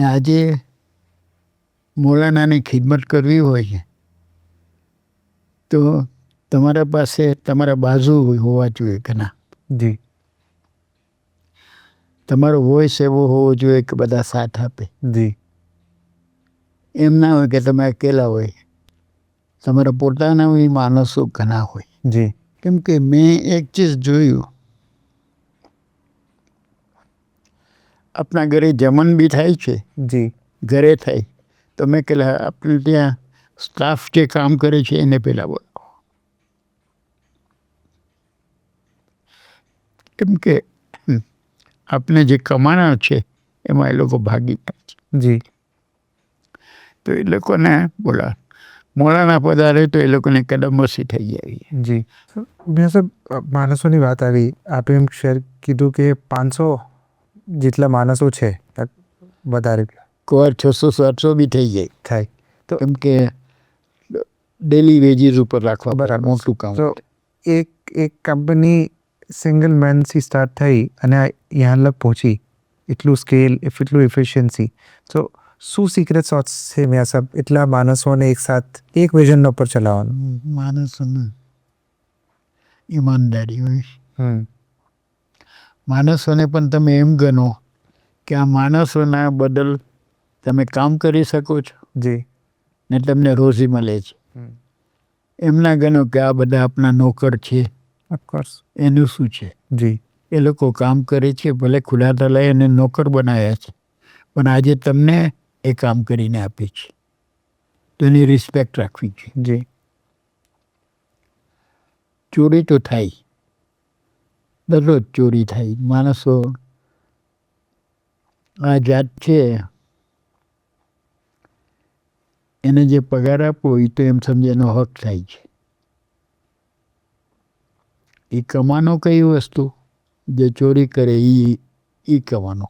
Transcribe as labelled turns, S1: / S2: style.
S1: આજે મૌલાનાની ખિદમત કરવી હોય છે તો તમારા પાસે તમારા બાજુ હોવા જોઈએ ઘણા.
S2: જી.
S1: તમારો વોઇસ એવો હોવો જોઈએ કે બધા સાથ આપે.
S2: જી.
S1: એમ ના હોય કે તમે અકેલા હોય. તમારા પોતાના માણસો ઘણા હોય.
S2: જી.
S1: કેમ કે મેં એક ચીજ જોયું, આપણા ઘરે જમણ બી થાય છે.
S2: જી.
S1: ઘરે થાય તો મેં પેલા આપણે ત્યાં સ્ટાફ જે કામ કરે છે એને પેલા બોલો. કેમ કે આપણે જે કમાણા છે એમાં એ લોકો ભાગી થાય છે.
S2: જી.
S1: તો એ લોકોને બોલા મોડાના પધારે તો એ લોકોને કદમવસી થઈ જાય.
S2: જી. મેં સાહેબ માણસોની વાત આવી, આપે એમ શેર કીધું કે 500 જેટલા માણસો છે વધારે.
S1: કોઈ 600-700 બી થઈ જાય
S2: થાય તો
S1: કેમ કે ડેલી વેજીસ ઉપર રાખવા પડે
S2: બરાબર.
S1: મોટું કામ.
S2: તો એક કંપની સિંગલ મેનથી સ્ટાર્ટ થઈ અને यहाँ લગ પહોંચી, એટલું સ્કેલ, એટલું એફિશિયન્સી, તો શું સિક્રેટ સોર્સ છે મેં સાહેબ એટલા માણસોને એક સાથ એક વિઝન ઉપર ચલાવવાનું?
S1: માણસોને ઈમાનદારી હોય. માણસોને પણ તમે એમ ગણો કે આ માણસોના બદલ તમે કામ કરી શકો છો.
S2: જી.
S1: ને તમને રોજી મળે છે. એમ ના ગણો કે આ બધા આપણા નોકર છે.
S2: ઓફકોર્સ.
S1: એનું શું છે?
S2: જી.
S1: એ લોકો કામ કરે છે, ભલે ખુલ્લા તલાય અને નોકર બનાવ્યા છે, પણ આજે તમને એ કામ કરીને આપે છે તો એની રિસ્પેક્ટ રાખવી છે.
S2: જી.
S1: ચોરી તો થાય, દરરોજ ચોરી થાય. માણસો આ જાત છે એને જે પગાર આપવો એ તો એમ સમજે એનો હક થાય છે. એ કમાનો કઈ વસ્તુ? જે ચોરી કરે એ કમાનો.